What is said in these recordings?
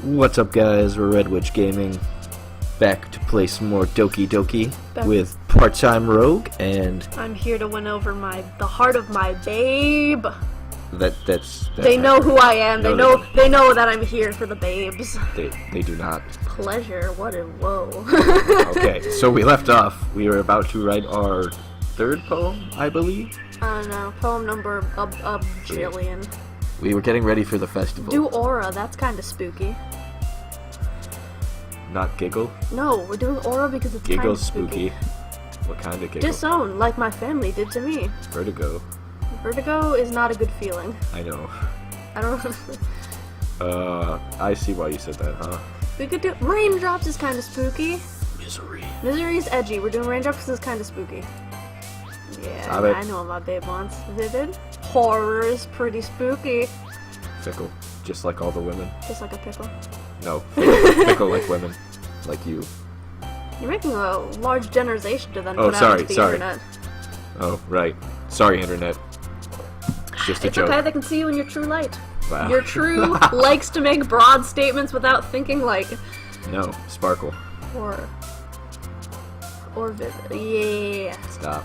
What's up, guys? We're Red Witch Gaming, back to play some more Doki Doki with part-time Rogue, and I'm here to win over the heart of my babe. That's they know who I am. No, they know that I'm here for the babes. They do not. Pleasure. What a whoa. Okay, so we left off. We were about to write our third poem, I believe. I don't know. Poem number a jillion. We were getting ready for the festival. Do aura. That's kind of spooky. Not giggle? No, we're doing aura because it's kind of spooky. What kind of giggle? Disown, like my family did to me. Vertigo. Vertigo is not a good feeling. I know. I don't know. I see why you said that, huh? We could do raindrops is kind of spooky. Misery. Misery is edgy. We're doing raindrops because it's kind of spooky. Yeah, I know what my babe wants. Vivid. Horror is pretty spooky. Fickle. Just like all the women. Just like a pickle. No. Fickle like women. Like you. You're making a large generalization to then Oh, put out into the internet. Oh, right. Sorry, internet. It's just a joke. It's okay, they can see you in your true light. Wow. Your true likes to make broad statements without thinking like... No. Sparkle. Or vivid. Yeah. Stop.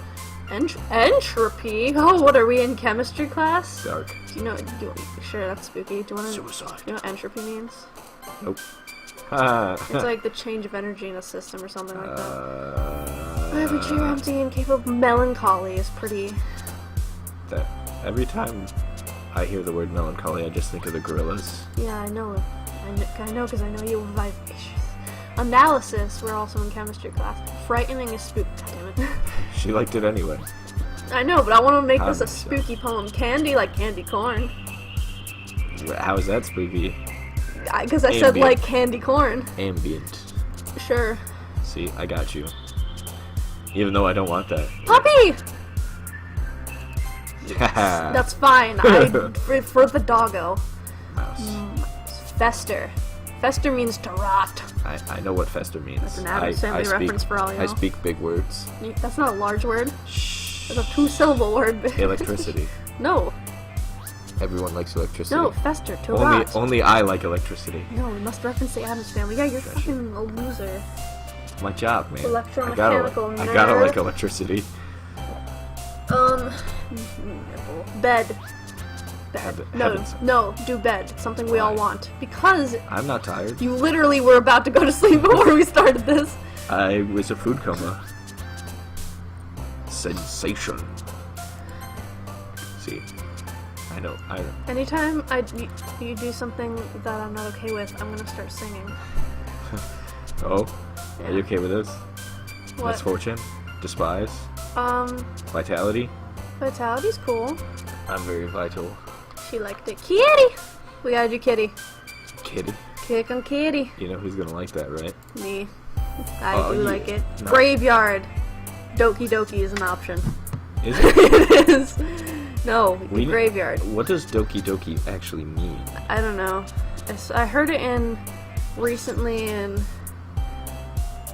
Entropy? Oh, what are we in chemistry class? Dark. Do you know... Sure, that's spooky. Do you want to... Suicide. Do you know what entropy means? Nope. It's like the change of energy in a system or something like that. Every chair empty and capable of melancholy is pretty... That every time I hear the word melancholy, I just think of the gorillas. Yeah, I know. I know because I know you have vivacious. Analysis, we're also in chemistry class. Frightening is spooky. God damn it. She liked it anyway. I know, but I want to make this a spooky poem. Candy, like candy corn. How is that spooky? Because I said like candy corn. Ambient. Sure. See, I got you. Even though I don't want that. Puppy! Yeah. That's fine. For the doggo. Mouse. Fester. Fester means to rot. I know what fester means. That's an Addams Family reference for all y'all. I speak big words. That's not a large word. Shh. That's a 2-syllable word. Electricity. No. Everyone likes electricity. No, fester, to rot. Only I like electricity. No, we must reference the Addams Family. Yeah, you're fucking a loser. It's my job, man. Electromechanical nerd. I gotta like electricity. Bed. No, do bed. It's something we all want. Because I'm not tired. You literally were about to go to sleep before we started this. I was a food coma. Sensation. See, I know. Anytime you do something that I'm not okay with, I'm gonna start singing. Oh, yeah. Are you okay with this? What? Misfortune, despise, vitality. Vitality's cool. I'm very vital. She liked it. Kitty! We gotta do kitty. Kitty? Kick on kitty. You know who's gonna like that, right? Me. I do like it. No. Graveyard. Doki Doki is an option. Is it? It is. No, graveyard. What does Doki Doki actually mean? I don't know. I heard it recently in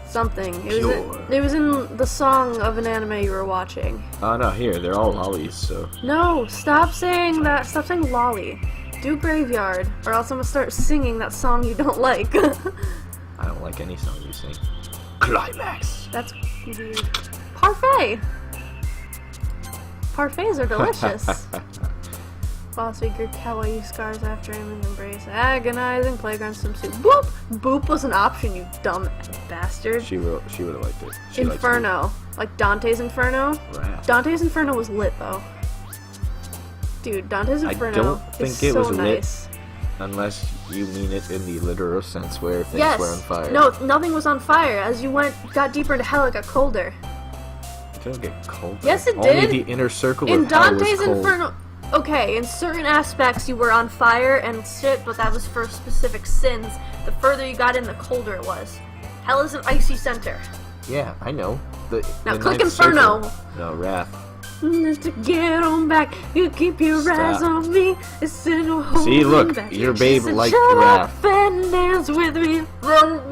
something. It was in the song of an anime you were watching. Oh no, here, they're all lollies, so... No, stop saying that. Stop saying lolly. Do graveyard, or else I'm gonna start singing that song you don't like. I don't like any song you sing. Climax! That's weird. Parfait! Parfaits are delicious. Boss figure kawaii scars after him and embrace. Agonizing playground swimsuit. Boop! Boop was an option, you dumb bastard. She would have liked it. Inferno. Like Dante's Inferno? Right. Dante's Inferno was lit, though. Dude, Dante's Inferno is so nice. Unless you mean it in the literal sense where things were on fire. No, nothing was on fire. As you got deeper into hell, it got colder. It didn't get colder. Yes, it Only did. the inner circle in of hell was Dante's cold. Inferno. Okay, in certain aspects you were on fire and shit, but that was for specific sins. The further you got in, the colder it was. Hell is an icy center. Yeah, I know. Now the click ninth Inferno. Circle. No, Wrath. To get on back, you keep your eyes on me. It's in a whole See, look, back. your babe She said, liked shut Wrath. up and dance with me.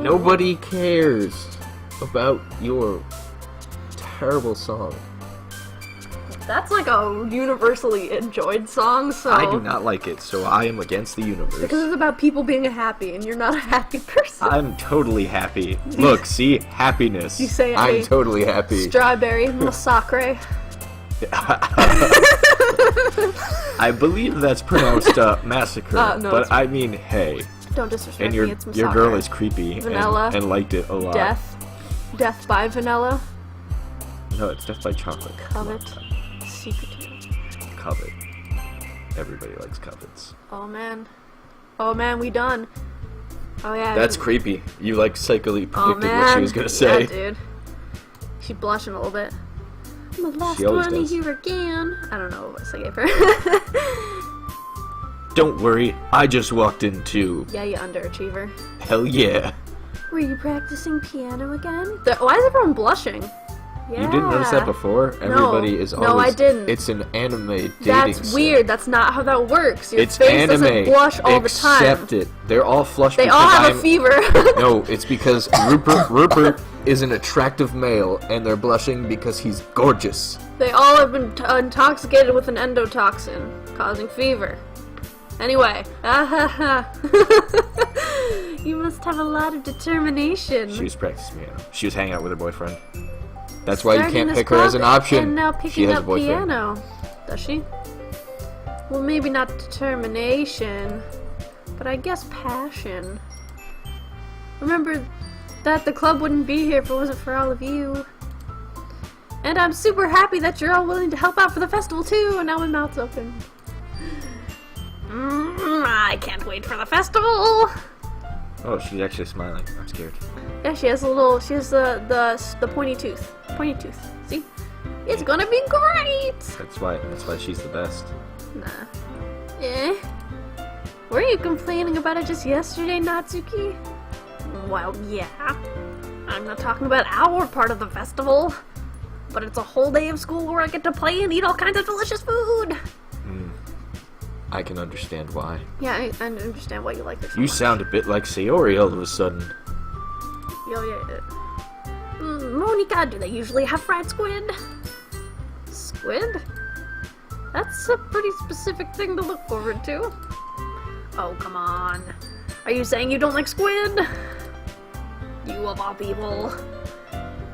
Nobody cares about your terrible song. That's like a universally enjoyed song, so... I do not like it, so I am against the universe. Because it's about people being happy, and you're not a happy person. I'm totally happy. Look, see? Happiness. You say I'm totally happy. Strawberry massacre. I believe that's pronounced massacre, No, but it's- I mean, hey. Don't disrespect And me, it's your massacre. girl is creepy Vanilla. and liked it a lot. Death by vanilla. No, it's Death by Chocolate. Covet. Secret. Covet. Everybody likes covets. Oh man, we done. Oh yeah. That's creepy. You like psychically Oh predicted man. what she was gonna say. Yeah, dude. She's blushing a little bit. I'm the last She always one does. here again. I don't know what voice I gave her. Don't worry, I just walked in too. Yeah, you underachiever. Hell yeah. Were you practicing piano again? Why is everyone blushing? Yeah. You didn't notice that before? Everybody is always... No, I didn't. It's an anime dating That's sim. weird. That's not how that works. Your It's face anime. doesn't blush all the time. Accept it. They're all flushed They because all have I'm... a fever. No, it's because Rupert is an attractive male, and they're blushing because he's gorgeous. They all have been intoxicated with an endotoxin, causing fever. Anyway, you must have a lot of determination. She was practicing piano. She was hanging out with her boyfriend. That's why you Starting can't this pick her as an club option. And now She picking has a up boyfriend. piano. Does she? Well, maybe not determination, but I guess passion. Remember that the club wouldn't be here if it wasn't for all of you. And I'm super happy that you're all willing to help out for the festival too, and now my mouth's open. I can't wait for the festival! Oh, she's actually smiling. I'm scared. Yeah, she has the pointy tooth. Pointy tooth. See? It's gonna be great! That's why she's the best. Nah. Eh? Were you complaining about it just yesterday, Natsuki? Well, yeah. I'm not talking about our part of the festival. But it's a whole day of school where I get to play and eat all kinds of delicious food! I can understand why. Yeah, I understand why you like this so You much. sound a bit like Sayori all of a sudden. Yeah. Monica, do they usually have fried squid? Squid? That's a pretty specific thing to look forward to. Oh, come on. Are you saying you don't like squid? You of all people.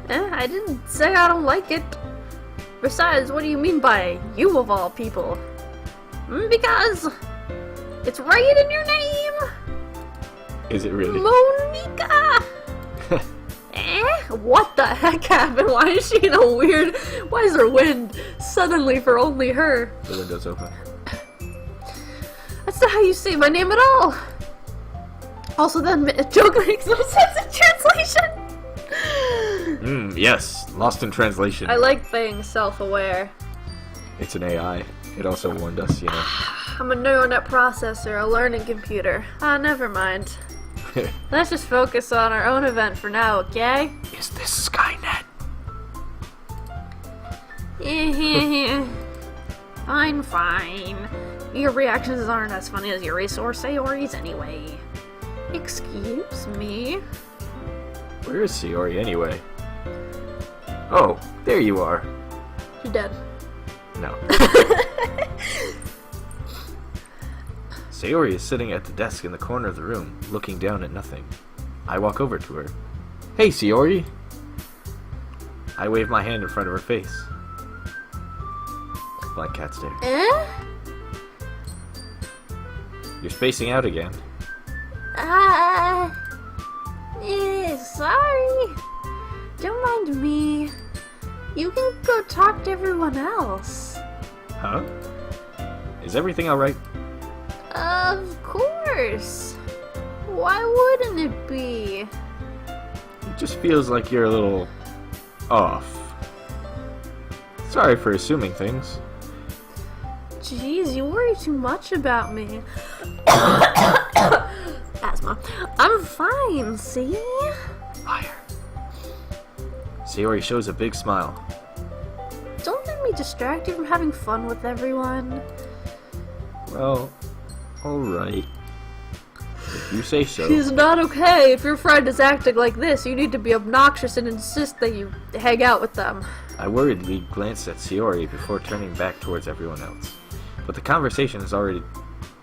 I didn't say I don't like it. Besides, what do you mean by you of all people? Because it's right in your name! Is it really? Monica! What the heck happened? Why is she in a weird... Why is there wind suddenly for only her? The window's open. That's not how you say my name at all! Also, that joke makes no sense in translation! Yes. Lost in translation. I like being self-aware. It's an AI. It also warned us, you know. I'm a neural net processor, a learning computer. Never mind. Let's just focus on our own event for now, okay? Is this Skynet? Fine. Your reactions aren't as funny as Yuri or Sayori's anyway. Excuse me? Where is Sayori anyway? Oh, there you are. She's dead. No. Sayori is sitting at the desk in the corner of the room, looking down at nothing. I walk over to her. Hey, Sayori! I wave my hand in front of her face. Black cat stare. You're spacing out again. Sorry. Don't mind me. You can go talk to everyone else. Huh? Is everything alright? Of course. Why wouldn't it be? It just feels like you're a little... off. Sorry for assuming things. Jeez, you worry too much about me. Asthma. I'm fine, see? Liar. Sayori shows a big smile. Don't let me distract you from having fun with everyone. Well, alright. If you say so. She's not okay. If your friend is acting like this, you need to be obnoxious and insist that you hang out with them. I worriedly glanced at Sayori before turning back towards everyone else. But the conversation has already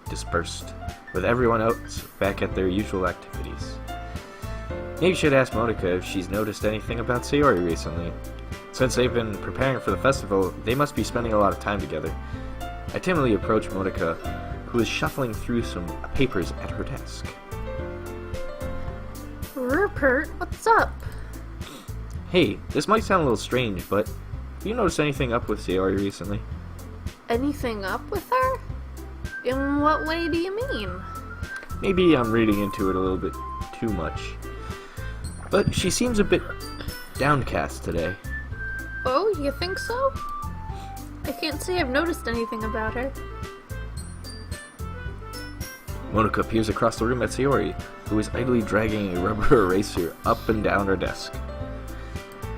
dispersed, with everyone else back at their usual activities. Maybe you should ask Monica if she's noticed anything about Sayori recently. Since they've been preparing for the festival, they must be spending a lot of time together. I timidly approached Monica, who is shuffling through some papers at her desk. Rupert, what's up? Hey, this might sound a little strange, but have you noticed anything up with Sayori recently? Anything up with her? In what way do you mean? Maybe I'm reading into it a little bit too much. But she seems a bit downcast today. Oh, you think so? I can't say I've noticed anything about her. Monica peers across the room at Sayori, who is idly dragging a rubber eraser up and down her desk.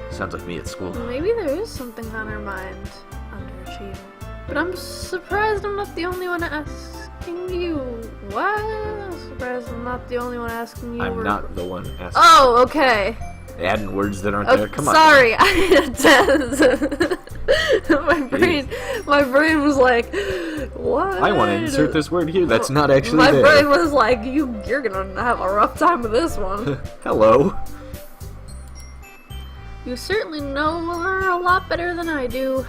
Sounds like me at school. Maybe there is something on her mind. Underachieving. But I'm surprised I'm not the only one asking you. What? I'm surprised I'm not the only one asking you. I'm not the one asking. Oh, okay. Adding words that aren't there. Come on. Sorry, my brain was like, what? I want to insert this word here. That's not actually my there. My brain was like, you're gonna have a rough time with this one. Hello. You certainly know her a lot better than I do.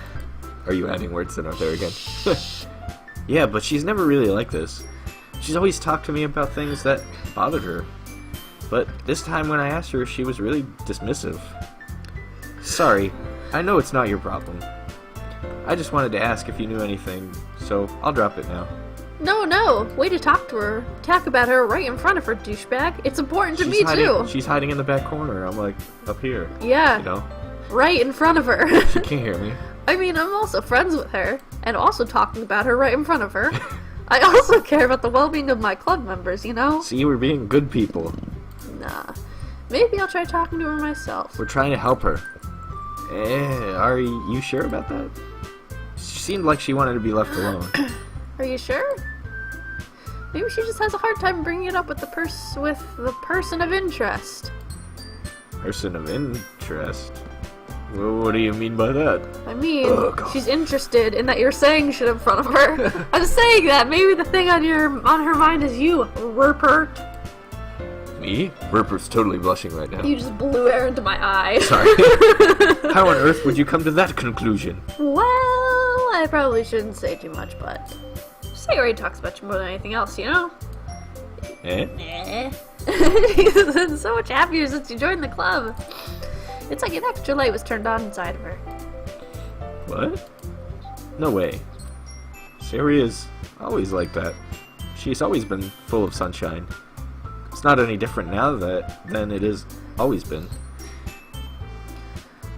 Are you adding words that aren't there again? Yeah, but she's never really like this. She's always talked to me about things that bothered her. But this time when I asked her, she was really dismissive. Sorry, I know it's not your problem. I just wanted to ask if you knew anything, so I'll drop it now. No, way to talk to her. Talk about her right in front of her, douchebag. It's important to me, too. She's hiding in the back corner. I'm like, up here. Yeah. You know? Right in front of her. She can't hear me. I mean, I'm also friends with her, and also talking about her right in front of her. I also care about the well-being of my club members, you know? See, we're being good people. Nah. Maybe I'll try talking to her myself. We're trying to help her. Are you sure about that? She seemed like she wanted to be left alone. Are you sure? Maybe she just has a hard time bringing it up with the person of interest. Person of interest? Well, what do you mean by that? I mean, she's interested in that you're saying shit in front of her. I'm saying that. Maybe the thing on her mind is you, Rupert. Me? Rupert's totally blushing right now. You just blew air into my eye. Sorry. How on earth would you come to that conclusion? Well, I probably shouldn't say too much, but Sayori talks about you more than anything else, you know? Eh? She's been so much happier since you joined the club. It's like an extra light was turned on inside of her. What? No way. Sayori is always like that. She's always been full of sunshine. It's not any different now than it has always been.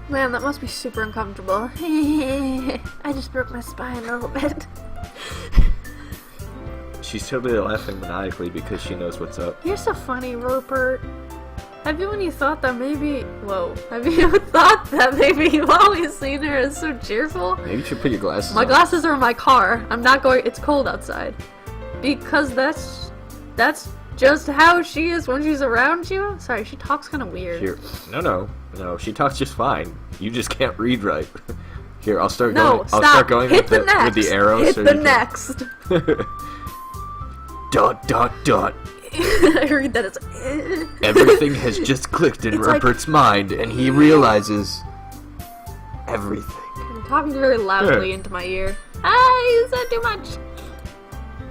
Man, that must be super uncomfortable. I just broke my spine a little bit. She's totally laughing maniacally because she knows what's up. You're so funny, Rupert. Have you thought that maybe you've always seen her as so cheerful? Maybe you should put your glasses on. My glasses are in my car. I'm not going. It's cold outside. Because that's just how she is when she's around you. Sorry, she talks kind of weird. Here, no. She talks just fine. You just can't read right. Here, I'll start going. Stop. I'll start going Hit with the next. with the arrows. Hit so the you next. Dot. I read that as Everything has just clicked in It's like- Rupert's mind, and he realizes everything. I'm talking very loudly into my ear. You said too much.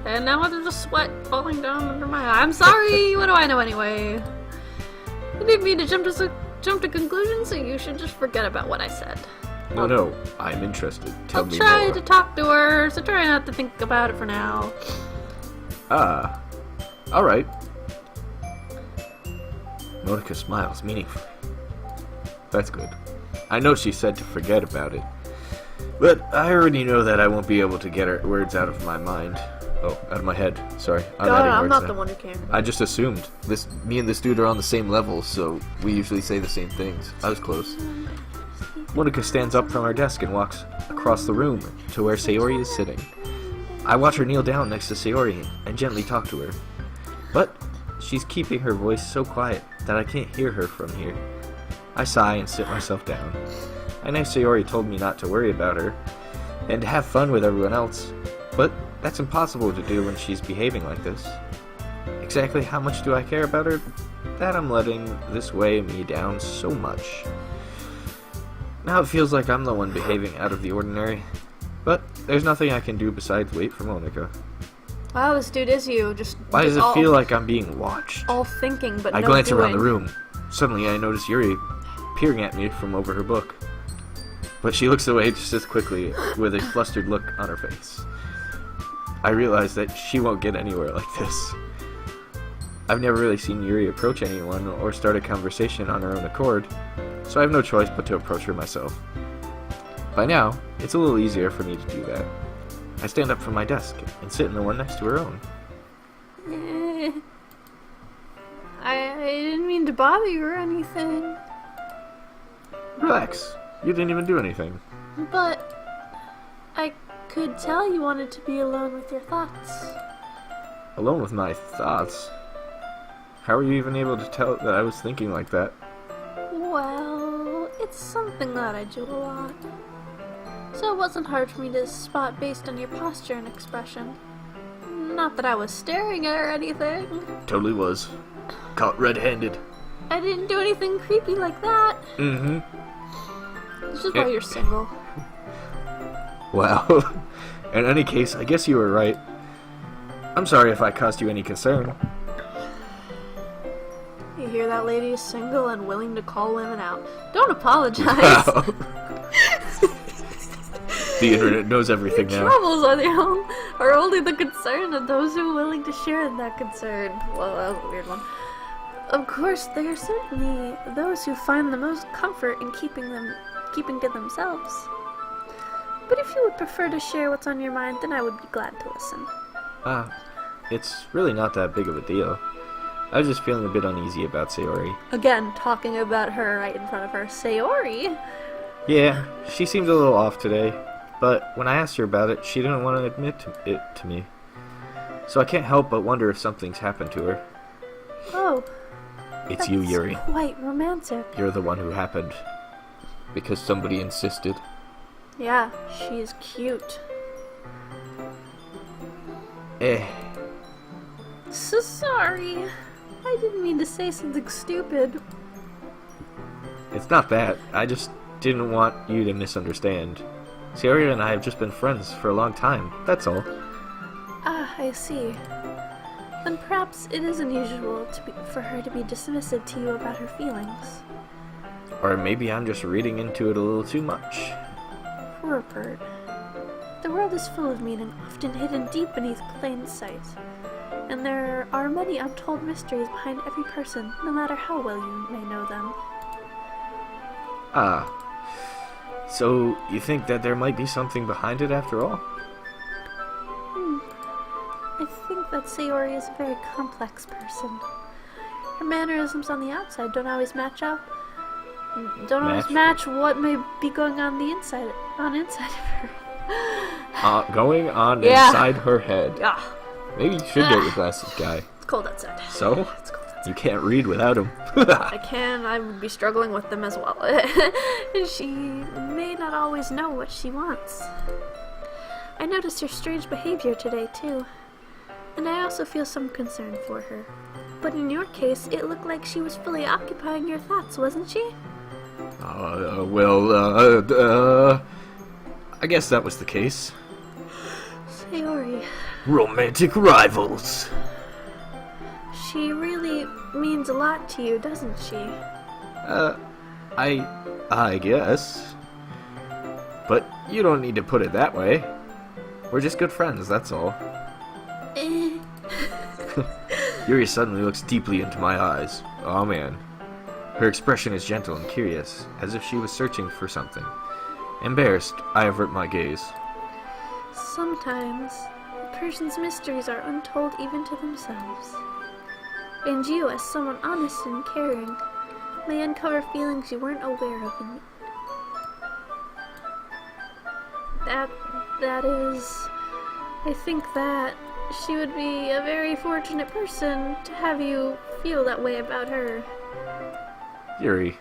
And now there's a sweat falling down under my eye. I'm sorry. What do I know anyway? You didn't mean to jump to conclusions, so you should just forget about what I said. No, I'm interested. Tell me I'll try more. to talk to her, so try not to think about it for now. Alright. Monica smiles meaningfully. That's good. I know she said to forget about it. But I already know that I won't be able to get her words out of my mind. Oh, out of my head. Sorry. I'm not now. the one who can. I just assumed. Me and this dude are on the same level, so we usually say the same things. I was close. Monica stands up from her desk and walks across the room to where Sayori is sitting. I watch her kneel down next to Sayori and gently talk to her. But She's keeping her voice so quiet that I can't hear her from here. I sigh and sit myself down. I know Sayori told me not to worry about her, and to have fun with everyone else, but that's impossible to do when she's behaving like this. Exactly how much do I care about her? That I'm letting this weigh me down so much. Now it feels like I'm the one behaving out of the ordinary, but there's nothing I can do besides wait for Monica. Wow, this dude is you. Why does it feel like I'm being watched? All thinking, but I no glance doing. around the room. Suddenly I notice Yuri peering at me from over her book. But she looks away just as quickly with a flustered look on her face. I realize that she won't get anywhere like this. I've never really seen Yuri approach anyone or start a conversation on her own accord, so I have no choice but to approach her myself. By now, it's a little easier for me to do that. I stand up from my desk and sit in the one next to her own. I didn't mean to bother you or anything. Relax. You didn't even do anything. But I could tell you wanted to be alone with your thoughts. Alone with my thoughts? How were you even able to tell that I was thinking like that? Well, it's something that I do a lot. So it wasn't hard for me to spot based on your posture and expression. Not that I was staring at her or anything. Totally was. Caught red-handed. I didn't do anything creepy like that. Mm-hmm. It's just why you're single. Wow. In any case, I guess you were right. I'm sorry if I caused you any concern. You hear that, lady is single and willing to call women out. Don't apologize. Wow. The internet knows everything Your now. troubles are only the concern of those who are willing to share in that concern. Well, that was a weird one. Of course, there are certainly those who find the most comfort in keeping to themselves. But if you would prefer to share what's on your mind, then I would be glad to listen. It's really not that big of a deal. I was just feeling a bit uneasy about Sayori. Again, talking about her right in front of her. Sayori? Yeah, she seemed a little off today, but when I asked her about it, she didn't want to admit it to me. So I can't help but wonder if something's happened to her. Oh. It's you, Yuri. Quite romantic. You're the one who happened. Because somebody insisted. Yeah, she is cute. So sorry. I didn't mean to say something stupid. It's not that. I just didn't want you to misunderstand. Sayori and I have just been friends for a long time. That's all. Ah, I see. Then perhaps it is unusual for her to be dismissive to you about her feelings. Or maybe I'm just reading into it a little too much. Rupert, the world is full of meaning, often hidden deep beneath plain sight. And there are many untold mysteries behind every person, no matter how well you may know them. So you think that there might be something behind it after all? I think that Sayori is a very complex person. Her mannerisms on the outside don't always match up. Always match what may be going on inside of her. Going on inside her head. Yeah. Maybe you should get your glasses, guy. It's cold outside. So? It's cold outside. You can't read without them. I would be struggling with them as well. She may not always know what she wants. I noticed her strange behavior today, too. And I also feel some concern for her. But in your case, it looked like she was fully occupying your thoughts, wasn't she? I guess that was the case. Sayori. Romantic rivals. She really means a lot to you, doesn't she? I guess. But you don't need to put it that way. We're just good friends, that's all. Yuri suddenly looks deeply into my eyes. Oh man. Her expression is gentle and curious, as if she was searching for something. Embarrassed, I avert my gaze. Sometimes, a person's mysteries are untold even to themselves. And you, as someone honest and caring, may uncover feelings you weren't aware of. That is... I think that she would be a very fortunate person to have you feel that way about her. Yuri,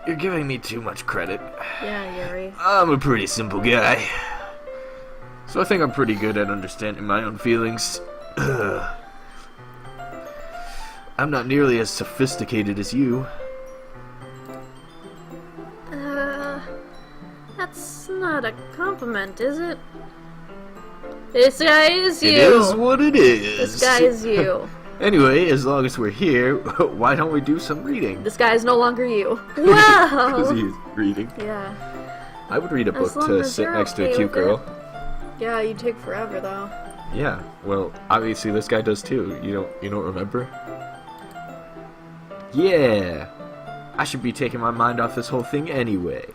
you're giving me too much credit. Yeah, Yuri. I'm a pretty simple guy, so I think I'm pretty good at understanding my own feelings. I'm not nearly as sophisticated as you. That's not a compliment, is it? This guy is you! It is what it is! This guy is you. Anyway, as long as we're here, why don't we do some reading? This guy is no longer you. Wow! Because he's reading. Yeah. I would read a book long to as sit you're next to okay a cute with it. girl. Yeah, you take forever though. Yeah, well, obviously this guy does too. You don't remember? Yeah! I should be taking my mind off this whole thing anyway.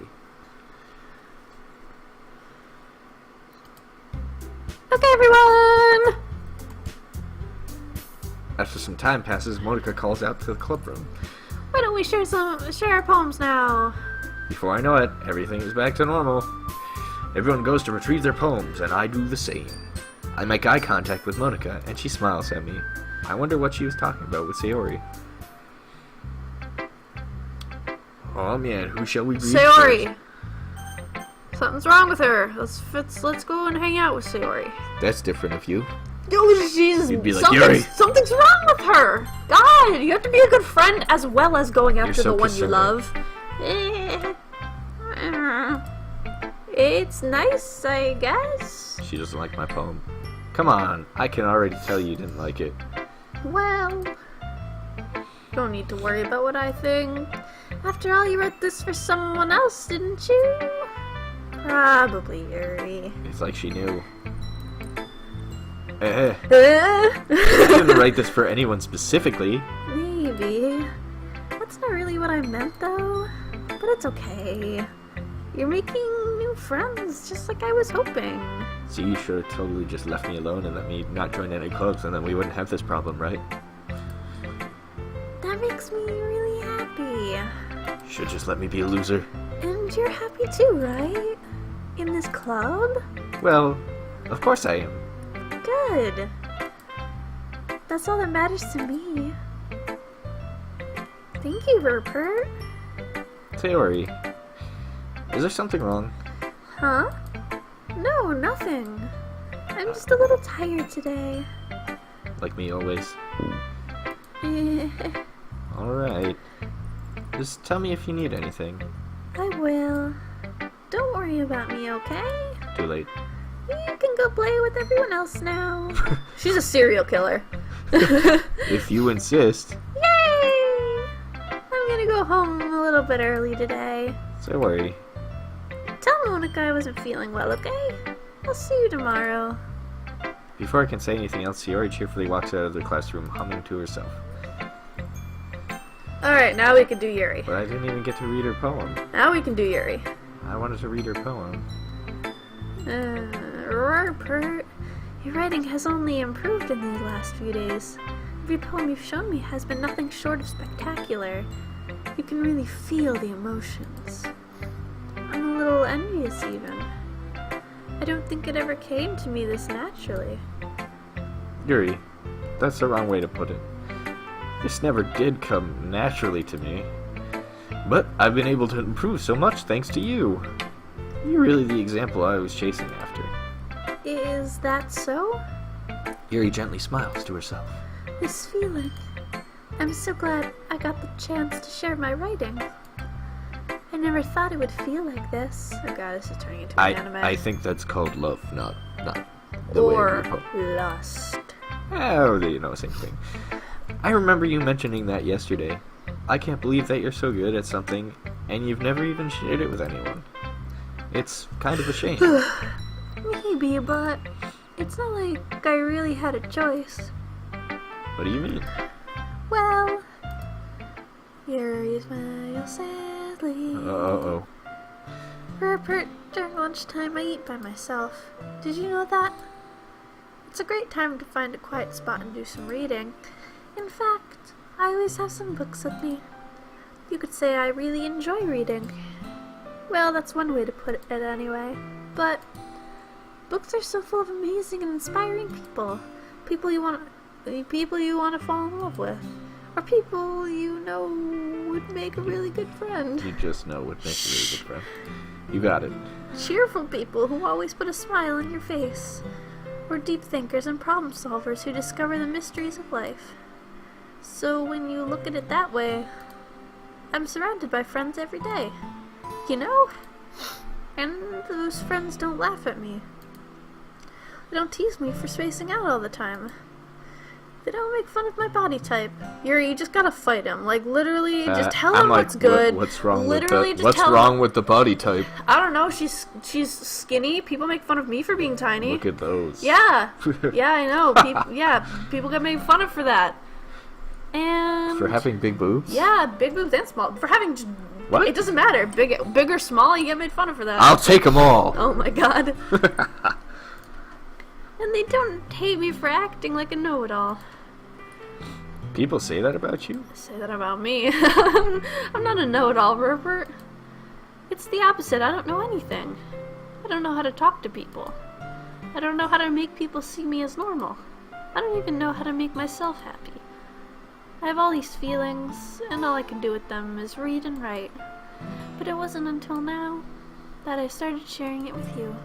Okay, everyone! After some time passes, Monica calls out to the club room. Why don't we share our poems now? Before I know it, everything is back to normal. Everyone goes to retrieve their poems, and I do the same. I make eye contact with Monica, and she smiles at me. I wonder what she was talking about with Sayori. Oh man, who shall we read Sayori! first? Something's wrong with her. Let's go and hang out with Sayori. That's different of you. Oh, she's You'd be like, Yuri! something's wrong with her. God, you have to be a good friend as well as going after so the one you considerate. love. It's nice, I guess. She doesn't like my poem. Come on, I can already tell you didn't like it. Well, don't need to worry about what I think. After all, you wrote this for someone else, didn't you? Probably, Yuri. It's like she knew. I didn't write this for anyone specifically. Maybe. That's not really what I meant, though. But it's okay. You're making new friends, just like I was hoping. So you should have totally just left me alone and let me not join any clubs, and then we wouldn't have this problem, right? That makes me really happy. You should just let me be a loser. And you're happy too, right? In this club? Well, of course I am. Good. That's all that matters to me. Thank you, Rupert. Sayori, is there something wrong? Huh? No, nothing. I'm just a little tired today. Like me always. Alright. Just tell me if you need anything. I will. Don't worry about me, okay? Too late. You can go play with everyone else now. She's a serial killer. If you insist. Yay! I'm gonna go home a little bit early today. Sayori. Tell Monica I wasn't feeling well, okay? I'll see you tomorrow. Before I can say anything else, Sayori cheerfully walks out of the classroom, humming to herself. Alright, now we can do Yuri. But I didn't even get to read her poem. Now we can do Yuri. I wanted to read her poem. Rupert, your writing has only improved in these last few days. Every poem you've shown me has been nothing short of spectacular. You can really feel the emotions. I'm a little envious, even. I don't think it ever came to me this naturally. Yuri, that's the wrong way to put it. This never did come naturally to me. But I've been able to improve so much thanks to you. You're really the example I was chasing after. Is that so? Yuri gently smiles to herself. This feeling. I'm so glad I got the chance to share my writing. I never thought it would feel like this. Oh god, this is turning into an anime. I think that's called love, not the way Or you put. lust. Oh, same thing. I remember you mentioning that yesterday. I can't believe that you're so good at something, and you've never even shared it with anyone. It's kind of a shame. Maybe, but it's not like I really had a choice. What do you mean? Well, Yuri smiles sadly. Uh-oh. Rupert, during lunchtime I eat by myself. Did you know that? It's a great time to find a quiet spot and do some reading. In fact, I always have some books with me. You could say I really enjoy reading. Well, that's one way to put it anyway. But Books are so full of amazing and inspiring people. People you want to fall in love with. Or people you know would make a really good friend. You just know would make a really good friend. You got it. Cheerful people who always put a smile on your face. Or deep thinkers and problem solvers who discover the mysteries of life. So when you look at it that way, I'm surrounded by friends every day. You know? And those friends don't laugh at me. They don't tease me for spacing out all the time. They don't make fun of my body type. Yuri, you just gotta fight him. Like, literally, just tell him what's good. What's wrong literally, with what's wrong with the body type? I don't know. She's skinny. People make fun of me for being tiny. Look at those. Yeah. Yeah, I know. People get made fun of for that. And for having big boobs? Yeah, big boobs and small. For having just... What? It doesn't matter. Big or small, you get made fun of for that. I'll take them all. Oh my god. And they don't hate me for acting like a know-it-all. People say that about you? They say that about me. I'm not a know-it-all, Rupert. It's the opposite. I don't know anything. I don't know how to talk to people. I don't know how to make people see me as normal. I don't even know how to make myself happy. I have all these feelings, and all I can do with them is read and write. But it wasn't until now that I started sharing it with you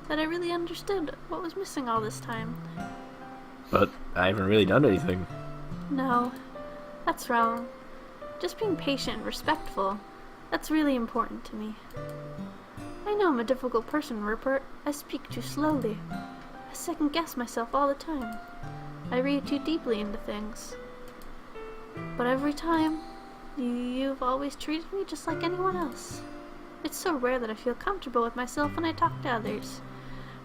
that I really understood what was missing all this time. But I haven't really done anything. No, that's wrong. Just being patient and respectful, that's really important to me. I know I'm a difficult person, Rupert. I speak too slowly. I second-guess myself all the time. I read too deeply into things. But every time, you've always treated me just like anyone else. It's so rare that I feel comfortable with myself when I talk to others.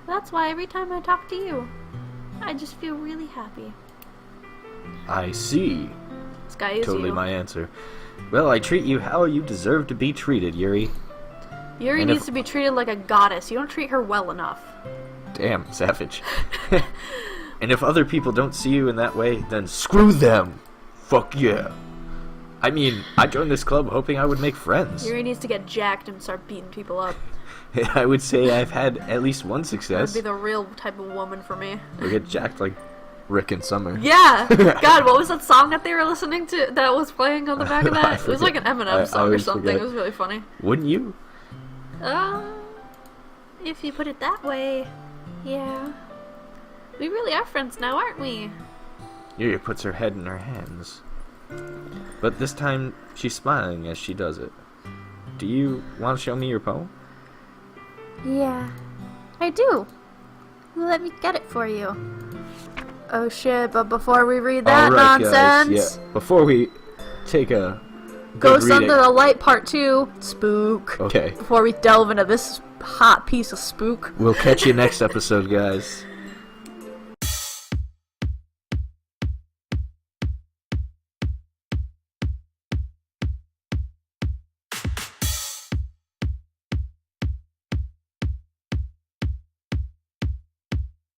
That's why every time I talk to you, I just feel really happy. I see. This guy is totally you. My answer. Well, I treat you how you deserve to be treated, Yuri. Yuri needs to be treated like a goddess. You don't treat her well enough. Damn, savage. And if other people don't see you in that way, then screw them. Fuck yeah. I mean, I joined this club hoping I would make friends. Yuri needs to get jacked and start beating people up. I would say I've had at least one success. That'd be the real type of woman for me. We get jacked like Rick and Summer. Yeah! God, what was that song that they were listening to that was playing on the back of that? It was like an Eminem song or something. Forget. It was really funny. Wouldn't you? If you put it that way, yeah. We really are friends now, aren't we? Yuri puts her head in her hands. But this time, she's smiling as she does it. Do you want to show me your poem? Yeah, I do. Let me get it for you. Oh shit, but before we read that nonsense... Guys, yeah. Before we take a Ghost Under the Light Part 2, Spook. Okay. Before we delve into this hot piece of spook. We'll catch you next episode, guys.